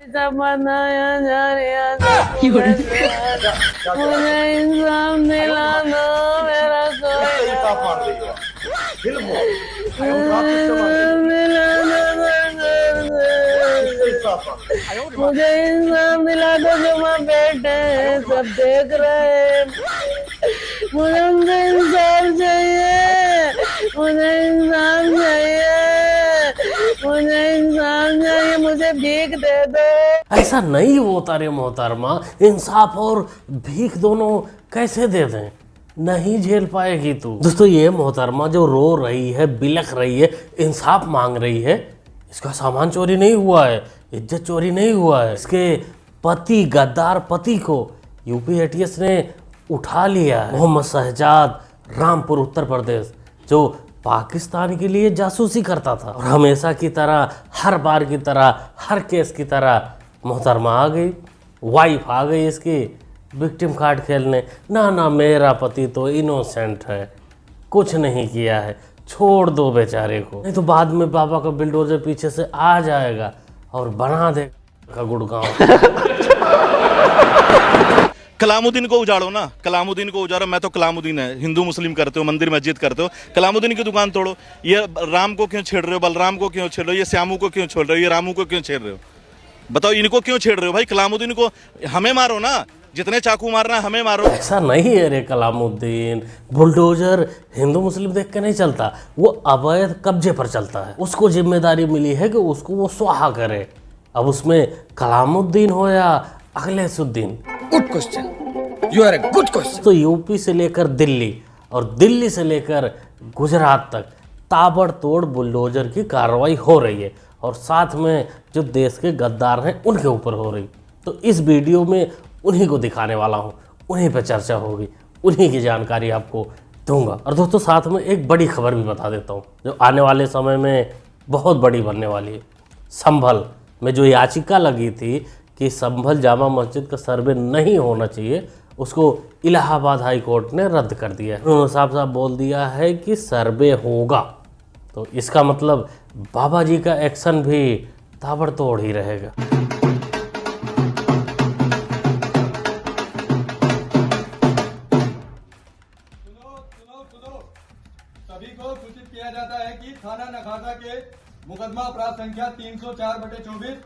मनाया जा रहा मुझे इंसाफ दिला दो मेरा मुझे इंसाफ दिला दो जो मैं बेटे सब देख रहे हैं मुझे उनसे इंसाफ चाहिए मुझे इंसाफ चाहिए मुझे इंसाफ चाहिए मुझे भीख दे दो। ऐसा नहीं होता रे मोहतरमा, इंसाफ और भीख दोनों कैसे दे दें, नहीं झेल पाएगी तू। दोस्तों ये मोहतरमा जो रो रही है, बिलख रही है, इंसाफ मांग रही है, इसका सामान चोरी नहीं हुआ है, इज्जत चोरी नहीं हुआ है। इसके पति, गद्दार पति को यूपी एटीएस ने उठा लिया है। मोहम्मद शहजाद, रामपुर उत्तर प्रदेश, जो पाकिस्तान के लिए जासूसी करता था और हमेशा की तरह, हर बार की तरह, हर केस की तरह मोहतरमा आ गई, वाइफ आ गई इसकी विक्टिम कार्ड खेलने। ना ना, मेरा पति तो इनोसेंट है, कुछ नहीं किया है, छोड़ दो बेचारे को, नहीं तो बाद में पापा का बिल्डोजर पीछे से आ जाएगा और बना देगा गुड़गांव। कलामुद्दीन को उजाड़ो ना, कलामुद्दीन को उजाड़ो। मैं तो कलामुद्दीन है, हिंदू मुस्लिम करते हो, मंदिर मस्जिद करते हो, कलामुद्दीन की दुकान तोड़ो। ये राम को क्यों छेड़ रहे हो, बलराम को क्यों छेड़ रहे हो, ये श्यामू को क्यों छेड़ रहे हो, ये रामू को क्यों छेड़ रहे हो, बताओ इनको क्यों छेड़ रहे हो भाई। कलामुद्दीन को हमें मारो ना, जितने चाकू मारना है हमें मारो। ऐसा नहीं है रे कलामुद्दीन, बुलडोजर हिंदू मुस्लिम देख के नहीं चलता, वो अवैध कब्जे पर चलता है। उसको जिम्मेदारी मिली है कि उसको वो स्वाहा करे। अब उसमें कलामुद्दीन हो या Akhileshuddin. Good question, you are a good question. तो यूपी से लेकर दिल्ली और दिल्ली से लेकर गुजरात तक ताबड़तोड़ बुलडोजर की कार्रवाई हो रही है और साथ में जो देश के गद्दार हैं उनके ऊपर हो रही। तो इस वीडियो में उन्हीं को दिखाने वाला हूँ, उन्हीं पर चर्चा होगी, उन्हीं की जानकारी आपको दूंगा। और दोस्तों साथ में एक बड़ी खबर भी बता देता हूँ जो आने वाले समय में बहुत बड़ी बनने वाली है। संभल में जो याचिका लगी थी कि संभल जामा मस्जिद का सर्वे नहीं होना चाहिए, उसको इलाहाबाद हाई कोर्ट ने रद्द कर दिया है। उन्होंने साफ साफ बोल दिया है कि सर्वे होगा, तो इसका मतलब बाबा जी का एक्शन भी ताबड़तोड़ ही रहेगा। सभी को सूचित किया जाता है कि थाना नखासा के मुकदमा अपराध संख्या 304/24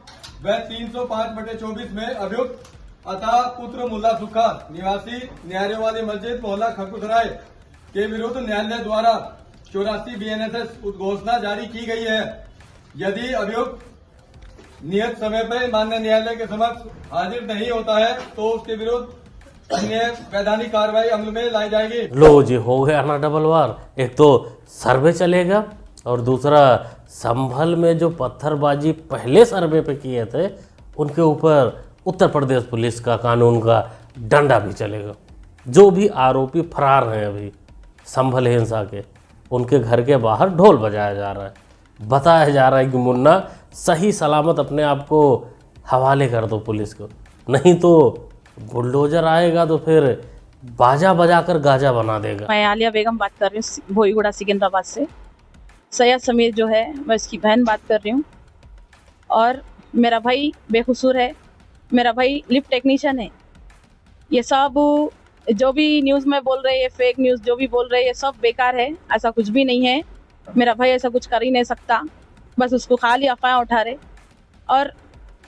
व 305/24 में अभियुक्त अता पुत्र मुल्ला सुखा निवासी न्यारे वाली मस्जिद मोहल्ला खकुसराय के विरुद्ध न्यायालय द्वारा 84 BNSS उद्घोषणा जारी की गई है। यदि अभियुक्त नियत समय पर माननीय न्यायालय के समक्ष हाजिर नहीं होता है तो उसके विरुद्ध अन्य वैधानिक कार्रवाई अमल में लाई जाएगी। लो जी, हो गया ना डबल वार। एक तो सर्वे चलेगा और दूसरा संभल में जो पत्थरबाजी पहले सर्वे पे किए थे उनके ऊपर उत्तर प्रदेश पुलिस का कानून का डंडा भी चलेगा। जो भी आरोपी फरार हैं अभी संभल हिंसा के, उनके घर के बाहर ढोल बजाया जा रहा है, बताया जा रहा है कि मुन्ना सही सलामत अपने आप को हवाले कर दो पुलिस को, नहीं तो बुलडोजर आएगा तो फिर बाजा बजाकर गाजा बना देगा। मैं आलिया बेगम बात कर रही हूँ भोईगुड़ा सिकंदराबाद से। सैयद समीर जो है मैं इसकी बहन बात कर रही हूँ और मेरा भाई बेकसूर है, मेरा भाई लिफ्ट टेक्नीशियन है। ये सब जो भी न्यूज़ में बोल रहे हैं, फेक न्यूज़ जो भी बोल रहे हैं, ये सब बेकार है, ऐसा कुछ भी नहीं है। मेरा भाई ऐसा कुछ कर ही नहीं सकता, बस उसको खाली अफवाह उठा रहे और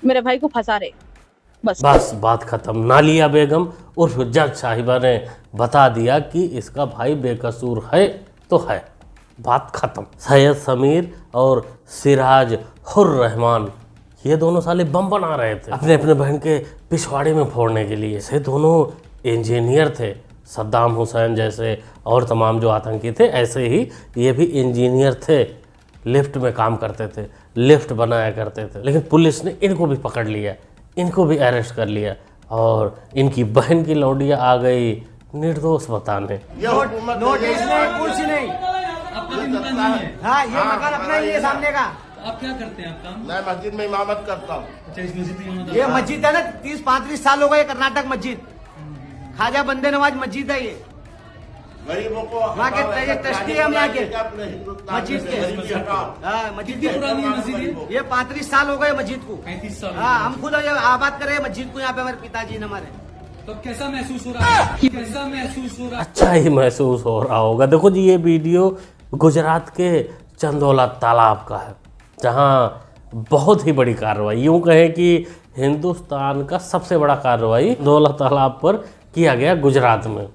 मेरे भाई को फंसा रहे, बस बात खत्म। नालिया बेगम उर्फ जज साहिबा ने बता दिया कि इसका भाई बेकसूर है तो है, बात खत्म। सैयद समीर और सिराज हुर रहमान ये दोनों साले बम बना रहे थे अपने अपने बहन के पिछवाड़े में फोड़ने के लिए। से दोनों इंजीनियर थे, सद्दाम हुसैन जैसे और तमाम जो आतंकी थे ऐसे ही ये भी इंजीनियर थे, लिफ्ट में काम करते थे, लिफ्ट बनाया करते थे। लेकिन पुलिस ने इनको भी पकड़ लिया, इनको भी अरेस्ट कर लिया और इनकी बहन की लौंडिया आ गई निर्दोष बताने। नोटिस नहीं, कुर्सी नहीं, हाँ ये मकान अपना ही है सामने का। आप क्या करते हैं आप काम? मैं मस्जिद में इमामत करता हूँ। अच्छा, इस मस्जिद की इमामत? ये मस्जिद है ना 30-35 साल हो गए, कर्नाटक मस्जिद, ख्वाजा बंदे नवाज मस्जिद है ये। गरीबों को वहाँ के ट्रस्टी है हम यहाँ के मस्जिद के। हाँ, मस्जिद कितनी पुरानी है मस्जिद ये? ये 35 साल हो गए मस्जिद को। 35 साल। हाँ, हम खुद ये आबाद कर रहे हैं मस्जिद को यहाँ पे, हमारे पिताजी ने हमारे। तो कैसा महसूस हो रहा है? कैसा महसूस हो रहा है? अच्छा ही महसूस हो रहा होगा। देखो जी, ये वीडियो गुजरात के चंदोला तालाब का है, जहाँ बहुत ही बड़ी कार्रवाई, यूँ कहें कि हिंदुस्तान का सबसे बड़ा कार्रवाई चंदोला तालाब पर किया गया गुजरात में,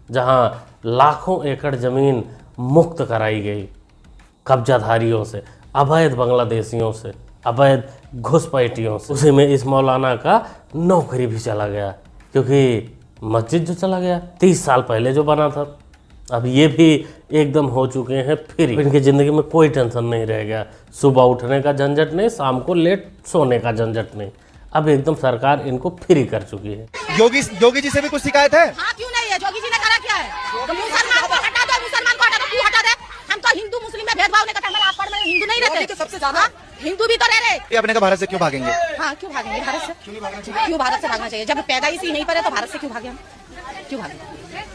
जहाँ लाखों एकड़ ज़मीन मुक्त कराई गई कब्जाधारियों से, अवैध बांग्लादेशियों से, अवैध घुसपैठियों से। उसी में इस मौलाना का नौकरी भी चला गया, क्योंकि मस्जिद जो चला गया 30 साल पहले जो बना था, अब ये भी एकदम हो चुके हैं फ्री। इनकी ज़िंदगी में कोई टेंशन नहीं रह गया, सुबह उठने का झंझट नहीं, शाम को लेट सोने का झंझट नहीं। अब एकदम सरकार इनको फ्री कर चुकी है। योगी जी से भी कुछ शिकायत है? हाँ, क्यों नहीं है? योगी जी ने करा क्या है? तो मुसलमान को हटा दो, मुसलमान को हटा दो, क्यों हटा दे? हम तो हिंदू मुस्लिम में भेदभाव नहीं करते, हमारे आसपास में हिंदू नहीं रहते। तो सबसे ज्यादा हिंदू भी तो रह रहे। ये अपने का भारत से क्यों भागेंगे? हाँ, क्यों भागेंगे भारत से? क्यों भारत से भागना चाहिए? जब पैदाइश ही नहीं पर है तो भारत से क्यों भागे हम? क्यों भागे?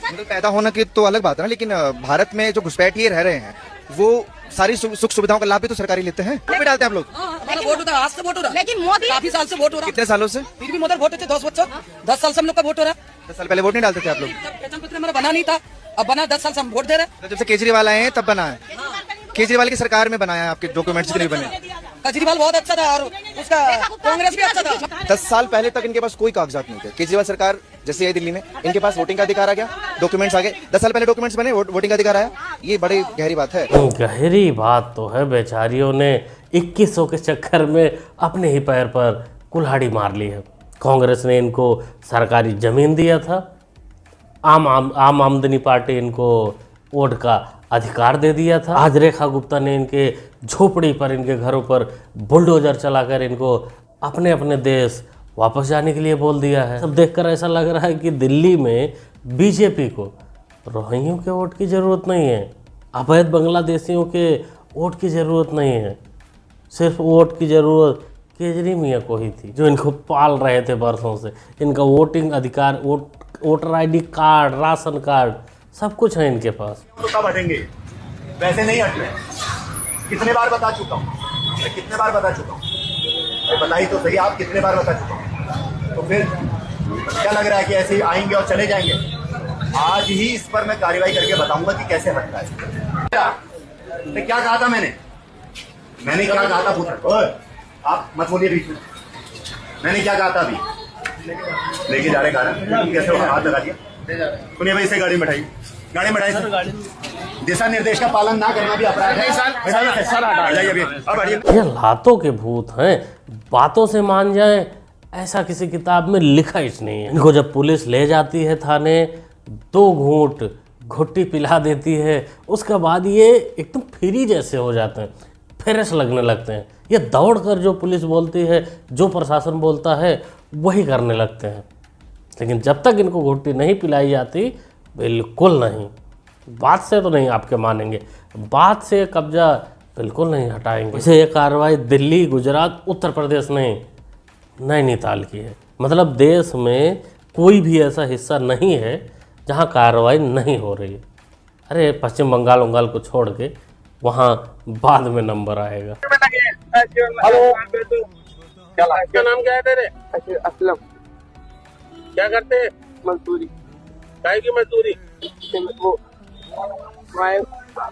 मतलब पैदा होना की तो अलग बात है ना, लेकिन भारत में जो घुसपैठिए रह रहे हैं वो सारी सुख सुविधाओं का लाभ भी तो सरकारी लेते हैं। वोट भी डालते हैं आप लोग? वोट होता है, आज से वोट हो रहा है, लेकिन मोदी काफी साल से वोट हो रहा है। कितने सालों से? फिर भी मोदी वोट होते 10 साल से हम लोग का वोट हो रहा है। 10 साल पहले वोट नहीं डालते थे आप लोग? पहचान पत्र हमारा बना नहीं था, अब बना 10 साल से हम वोट दे रहे हैं। तो जब से केजरीवाल आए हैं तब बना है? केजरीवाल की सरकार में बनाया है, आपके डॉक्यूमेंट्स नहीं बने? केजरीवाल बहुत अच्छा था और उसका कांग्रेस भी अच्छा था। 10 साल पहले तक इनके पास कोई कागजात नहीं थे। केजरीवाल सरकार जैसे आई दिल्ली में, इनके पास वोटिंग का अधिकार आ गया, डॉक्यूमेंट्स आ गए। 10 साल पहले डॉक्यूमेंट्स बने, वोटिंग का अधिकार आया। ये बड़ी गहरी बात है। गहरी बात तो है। बेचारियों ने 2100 के चक्कर में अपने ही पैर पर कुल्हाड़ी मार ली है। कांग्रेस ने इनको सरकारी ज़मीन दिया था, आम आदमी पार्टी इनको वोट का अधिकार दे दिया था। आज रेखा गुप्ता ने इनके झोपड़ी पर, इनके घरों पर बुलडोजर चलाकर इनको अपने अपने देश वापस जाने के लिए बोल दिया है। सब देखकर ऐसा लग रहा है कि दिल्ली में बीजेपी को रोहिंग्यों के वोट की ज़रूरत नहीं है, अवैध बांग्लादेशियों के वोट की ज़रूरत नहीं है, सिर्फ वोट की ज़रूरत केजरी मियाँ को ही थी, जो इनको पाल रहे थे बरसों से। इनका वोटिंग अधिकार, voter ID card, ration card, सब कुछ है इनके पास। तो कब हटेंगे? वैसे नहीं हट रहे। कितने बार बता चुका हूँ, मैं कितने बार बता चुका हूँ, बताइए तो सही आप, कितने बार बता चुका हूँ। तो फिर क्या लग रहा है कि ऐसे ही आएंगे और चले जाएंगे? आज ही इस पर मैं कार्रवाई करके बताऊंगा कि कैसे हटता है। क्या कहा था मैंने क्या कहा था? पूछ, आप मत बोलिए बीच में। मैंने क्या कहा था? अभी लेके जा रहे गाना, कैसे हाथ लगा दिया? सुनिए भाई, इसे गाड़ी में बैठाइए, दिशा निर्देश का पालन ना करना भी अपराध है। ये लातों के भूत हैं, बातों से मान जाएं ऐसा किसी किताब में लिखा ही नहीं है। इनको जब पुलिस ले जाती है थाने, 2 घूंट घुट्टी पिला देती है, उसके बाद ये एकदम फ्री जैसे हो जाते हैं, फ्रेश लगने लगते हैं। ये दौड़कर जो पुलिस बोलती है, जो प्रशासन बोलता है, वही करने लगते हैं। लेकिन जब तक इनको घुट्टी नहीं पिलाई जाती, बिल्कुल नहीं, बात से तो नहीं आपके मानेंगे, बात से कब्जा बिल्कुल नहीं हटाएंगे। इसे ये कार्रवाई दिल्ली, गुजरात, उत्तर प्रदेश नहीं, नैनीताल की है। मतलब देश में कोई भी ऐसा हिस्सा नहीं है जहाँ कार्रवाई नहीं हो रही है। अरे पश्चिम बंगाल को छोड़ के वहाँ बाद में नंबर आएगा। हेलो, क्या नाम क्या है तेरे? असलम। क्या करते हैं? मजदूरी। काय की मजदूरी? वो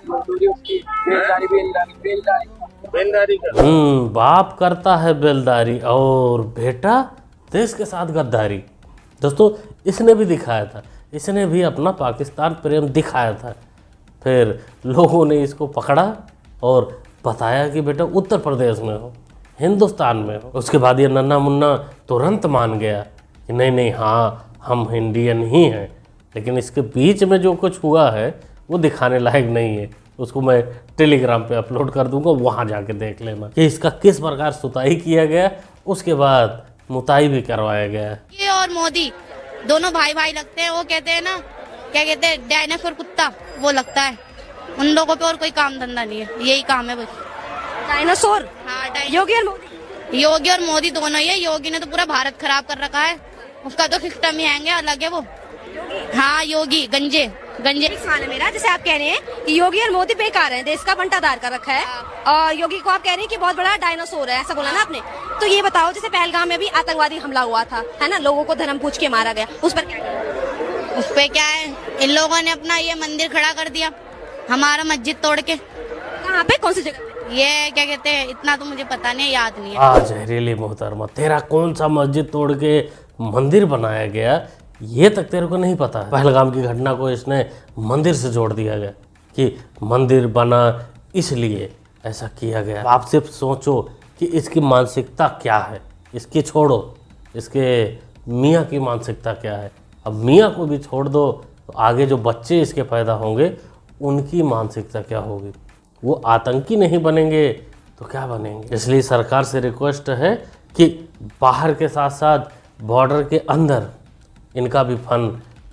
मजदूरी उसकी बेलदारी का। बाप करता है बेलदारी और बेटा देश के साथ गद्दारी। दोस्तों, इसने भी दिखाया था, इसने भी अपना पाकिस्तान प्रेम दिखाया था। फिर लोगों ने इसको पकड़ा और बताया कि बेटा उत्तर प्रदेश में हो, हिंदुस्तान में हो। उसके बाद ये नन्हा मुन्ना तुरंत मान गया कि नहीं, हाँ हम इंडियन ही हैं। लेकिन इसके बीच में जो कुछ हुआ है वो दिखाने लायक नहीं है। उसको मैं टेलीग्राम पे अपलोड कर दूंगा, वहाँ जाके देख लेना कि इसका किस प्रकार सुताई किया गया, उसके बाद मुताई भी करवाया गया है। ये और मोदी दोनों भाई लगते हैं। वो कहते हैं ना, क्या कहते हैं, डायनासोर कुत्ता, वो लगता है। उन लोगों पे और कोई काम धंधा नहीं है, यही काम है बस। डायनासोर? हाँ, योगी और मोदी दोनों ही है। योगी ने तो पूरा भारत खराब कर रखा है, उसका तो सिस्टम ही हैंगे अलग है वो। हाँ, योगी गंजे गंजे सवाल है मेरा, जैसे आप कह रहे हैं कि योगी और मोदी बेकार है, देश का बंटाधार कर रखा है, और योगी को आप कह रहे हैं कि बहुत बड़ा डायनासोर है, ऐसा बोला ना आपने। तो ये बताओ, जैसे पहलगाम में भी आतंकवादी हमला हुआ था, है ना, लोगों को धर्म पूछ के मारा गया, उस पर क्या? उस पे क्या है, इन लोगों ने अपना ये मंदिर खड़ा कर दिया, हमारा मस्जिद तोड़ के। कहाँ पे, कौन सी जगह? ये क्या कहते हैं, इतना तो मुझे पता नहीं, याद नहीं है। आज जहरीली मोहतरमा, तेरा कौन सा मस्जिद तोड़ के मंदिर बनाया गया ये तक तेरे को नहीं पता है। पहलगाम की घटना को इसने मंदिर से जोड़ दिया गया कि मंदिर बना इसलिए ऐसा किया गया। आप सिर्फ सोचो कि इसकी मानसिकता क्या है, इसकी छोड़ो, इसके मियाँ की मानसिकता क्या है। अब मियाँ को भी छोड़ दो तो आगे जो बच्चे इसके पैदा होंगे उनकी मानसिकता क्या होगी। वो आतंकी नहीं बनेंगे तो क्या बनेंगे। इसलिए सरकार से रिक्वेस्ट है कि बाहर के साथ साथ बॉर्डर के अंदर इनका भी फन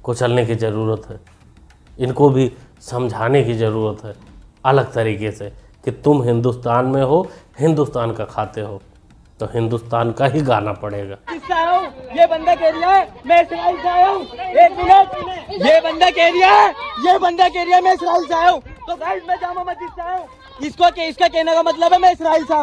कुचलने की ज़रूरत है, इनको भी समझाने की ज़रूरत है अलग तरीके से कि तुम हिंदुस्तान में हो, हिंदुस्तान का खाते हो तो हिंदुस्तान का ही गाना पड़ेगा। ये बंदक एरिया है, मैं इसराइल से आया हूँ। एक मिनट, ये बंदक एरिया है, ये बंदक एरिया, मैं इसराइल से आया हूँ। तो गाइस मैं जामा मस्जिद से आया हूँ। इसका कहने का मतलब है मैं इसराइल से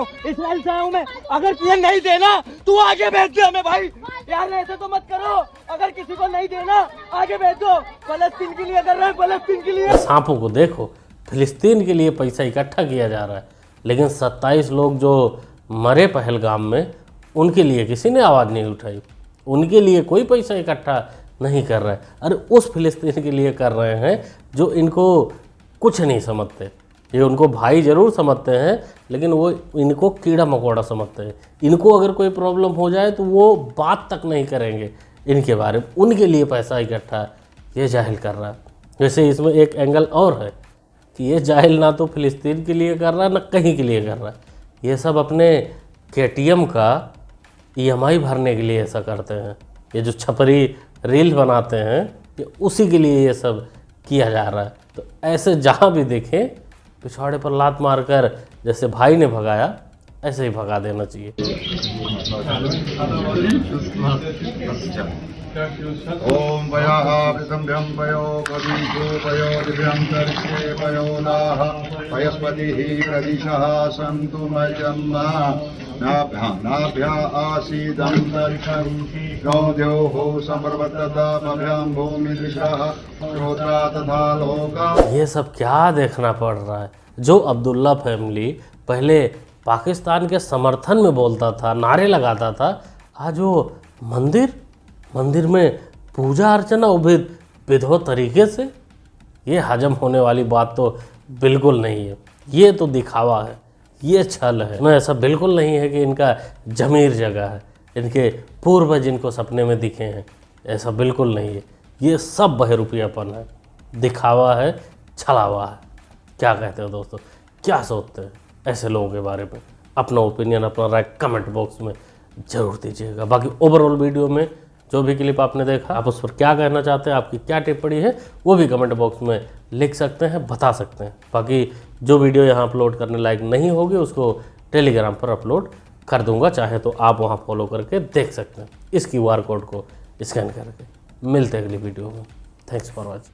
आया हूँ मैं। अगर तुझे नहीं देना तू आगे भेज दे हमें भाई, यार ऐसे तो मत करो। अगर किसी को नहीं देना आगे भेज दो, फलस्तीन के लिए कर रहे हैं, फलस्तीन के लिए। सांपों को देखो, फिलिस्तीन के लिए पैसा इकट्ठा किया जा रहा है, लेकिन 27 लोग जो मरे पहलगाम में उनके लिए किसी ने आवाज़ नहीं उठाई, उनके लिए कोई पैसा इकट्ठा नहीं कर रहा है। अरे उस फिलिस्तीन के लिए कर रहे हैं जो इनको कुछ नहीं समझते। ये उनको भाई ज़रूर समझते हैं लेकिन वो इनको कीड़ा मकोड़ा समझते हैं। इनको अगर कोई प्रॉब्लम हो जाए तो वो बात तक नहीं करेंगे इनके बारे में। उनके लिए पैसा इकट्ठा ये जाहिल कर रहा है। वैसे इसमें एक एंगल और है कि ये जाहिल ना तो फिलिस्तीन के लिए कर रहा है ना कहीं के लिए कर रहा है। ये सब अपने KTM का EMI भरने के लिए ऐसा करते हैं। ये जो छपरी रील बनाते हैं ये उसी के लिए ये सब किया जा रहा है। तो ऐसे जहाँ भी देखें पिछवाड़े पर लात मारकर जैसे भाई ने भगाया ऐसे ही भगा देना चाहिए। ओम वयाभिसंभ्यं वयो कविषो वयो दिव्यंतरिक्षे वयोलाः वयस्पतिः प्रदिशः सन्तु मजन्मा नाभ्या आसीदन्तरिक्षं गौद्योः संप्रवर्तताभ्यां भूमिदृशः श्रोत्रा तथा लोका। ये सब क्या देखना पड़ रहा है। जो अब्दुल्ला फैमिली पहले पाकिस्तान के समर्थन में बोलता था, नारे लगाता था, आज वो मंदिर में पूजा अर्चना विधो तरीके से, ये हजम होने वाली बात तो बिल्कुल नहीं है। ये तो दिखावा है, ये छल है। मैं ऐसा बिल्कुल नहीं है कि इनका जमीर जगह है, इनके पूर्वज इनको सपने में दिखे हैं, ऐसा बिल्कुल नहीं है। ये सब बहरूपियापन है, दिखावा है, छलावा है। क्या कहते हो दोस्तों, क्या सोचते हैं ऐसे लोगों के बारे में? अपना ओपिनियन, अपना राय कमेंट बॉक्स में ज़रूर दीजिएगा। बाकी ओवरऑल वीडियो में जो भी क्लिप आपने देखा आप उस पर क्या कहना चाहते हैं, आपकी क्या टिप्पणी है वो भी कमेंट बॉक्स में लिख सकते हैं, बता सकते हैं। बाकी जो वीडियो यहाँ अपलोड करने लायक नहीं होगी उसको टेलीग्राम पर अपलोड कर दूंगा, चाहे तो आप वहाँ फॉलो करके देख सकते हैं इस QR कोड को स्कैन करके। मिलते हैं अगली वीडियो में। Thanks for watching.